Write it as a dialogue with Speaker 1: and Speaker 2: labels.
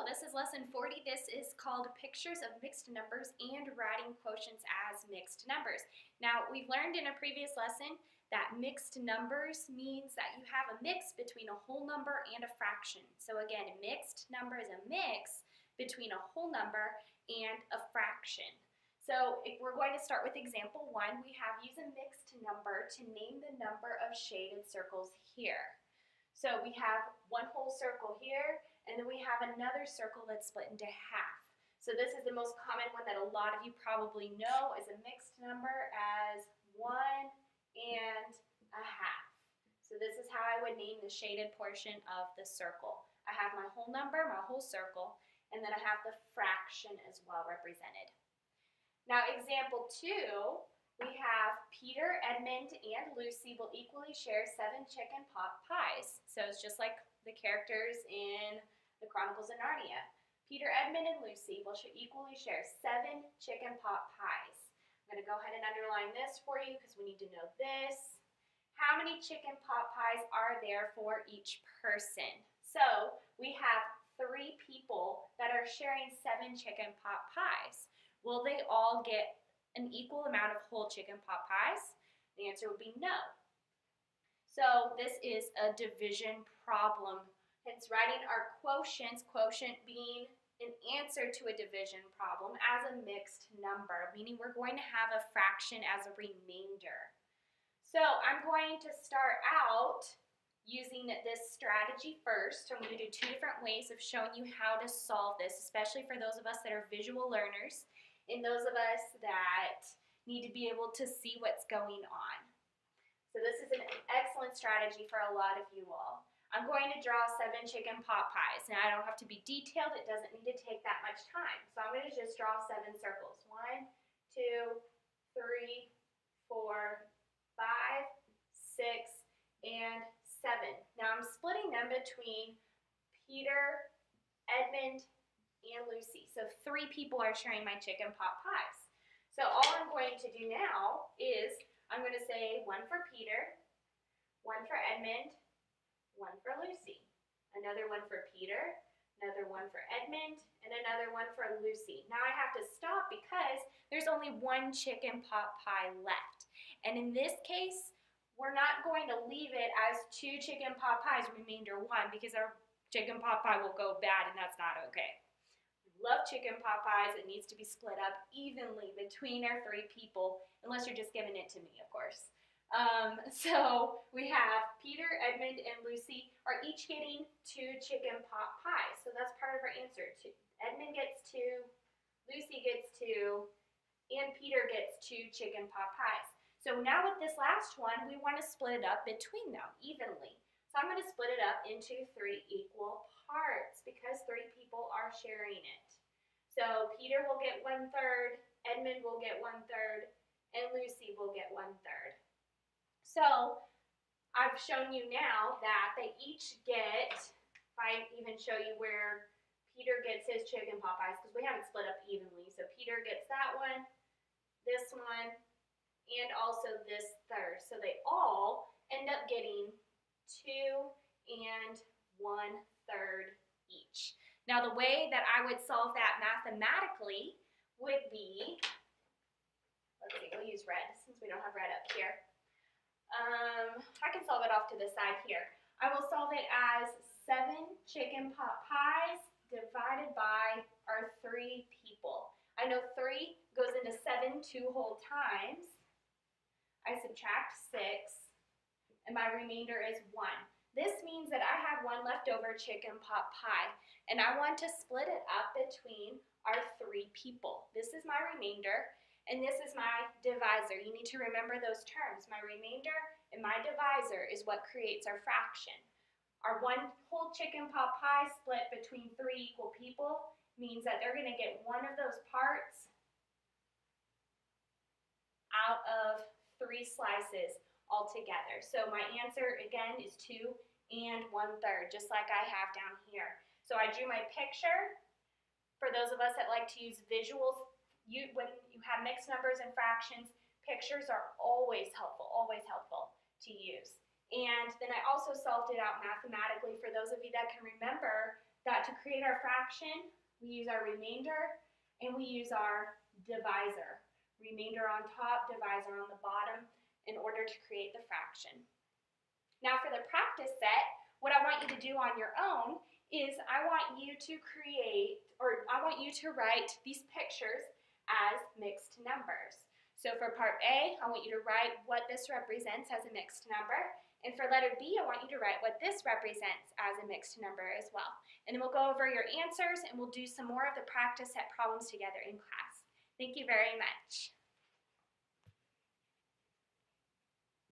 Speaker 1: Hello, this is lesson 40. This is called Pictures of Mixed Numbers and Writing Quotients as Mixed Numbers. Now, we've learned in a previous lesson that mixed numbers means that you have a mix between a whole number and a fraction. So again, a mixed number is a mix between a whole number and a fraction. So if we're going to start with example 1, we have use a mixed number to name the number of shaded circles here. So we have one whole circle here, and then we have another circle that's split into half. So this is the most common one that a lot of you probably know is a mixed number as 1 and a half. So this is how I would name the shaded portion of the circle. I have my whole number, my whole circle, and then I have the fraction as well represented. Now example 2, we have Peter, Edmund, and Lucy will equally share 7 chicken pot pies. So it's just like the characters in the Chronicles of Narnia. Peter, Edmund, and Lucy will equally share 7 chicken pot pies. I'm going to go ahead and underline this for you because we need to know this. How many chicken pot pies are there for each person? So we have 3 people that are sharing 7 chicken pot pies. Will they all get an equal amount of whole chicken pot pies? The answer would be no. So this is a division problem. Hence writing our quotients, quotient being an answer to a division problem as a mixed number, meaning we're going to have a fraction as a remainder. So I'm going to start out using this strategy first. So I'm going to do 2 different ways of showing you how to solve this, especially for those of us that are visual learners and those of us that need to be able to see what's going on. So this is an excellent strategy for a lot of you all. I'm going to draw 7 chicken pot pies. Now I don't have to be detailed, it doesn't need to take that much time. So I'm going to just draw 7 circles. 1, 2, 3, 4, 5, 6, and 7. Now I'm splitting them between Peter, Edmund, and Lucy. So 3 people are sharing my chicken pot pies. So all I'm going to do now is I'm going to say 1 for Peter, 1 for Edmund, 1 for Lucy, another 1 for Peter, another 1 for Edmund, and another 1 for Lucy. Now I have to stop because there's only 1 chicken pot pie left. And in this case, we're not going to leave it as 2 chicken pot pies, remainder 1, because our chicken pot pie will go bad and that's not okay. Love chicken pot pies. It needs to be split up evenly between our 3 people, unless you're just giving it to me, of course. So we have Peter, Edmund, and Lucy are each getting 2 chicken pot pies. So that's part of our answer. Edmund gets 2, Lucy gets 2, and Peter gets 2 chicken pot pies. So now with this last one, we want to split it up between them evenly. So I'm going to split it up into 3 equal parts because 3 people are sharing it. So Peter will get 1/3, Edmund will get 1/3, and Lucy will get 1/3. So I've shown you now that they each get, if I even show you where Peter gets his chicken pot pies, because we haven't split up evenly. So Peter gets that one, this one, and also this third. So they all end up getting 2 and 1/3 each. Now the way that I would solve that mathematically would be, let's see, we'll use red since we don't have red up here. I can solve it off to the side here. I will solve it as 7 chicken pot pies divided by our 3 people. I know 3 goes into 7 2 whole times. I subtract 6, and my remainder is 1. This means that I have 1 leftover chicken pot pie, and I want to split it up between our 3 people. This is my remainder, and this is my divisor. You need to remember those terms. My remainder and my divisor is what creates our fraction. Our 1 whole chicken pot pie split between 3 equal people means that they're going to get 1 of those parts out of 3 slices altogether. So my answer again is 2 and 1/3, just like I have down here. So I drew my picture. For those of us that like to use visuals, when you have mixed numbers and fractions, pictures are always helpful to use. And then I also solved it out mathematically for those of you that can remember that to create our fraction, we use our remainder and we use our divisor. Remainder on top, divisor on the bottom in order to create the fraction. Now for the practice set, what I want you to do on your own is I want you to write these pictures as mixed numbers. So for part A, I want you to write what this represents as a mixed number. And for letter B, I want you to write what this represents as a mixed number as well. And then we'll go over your answers and we'll do some more of the practice set problems together in class. Thank you very much.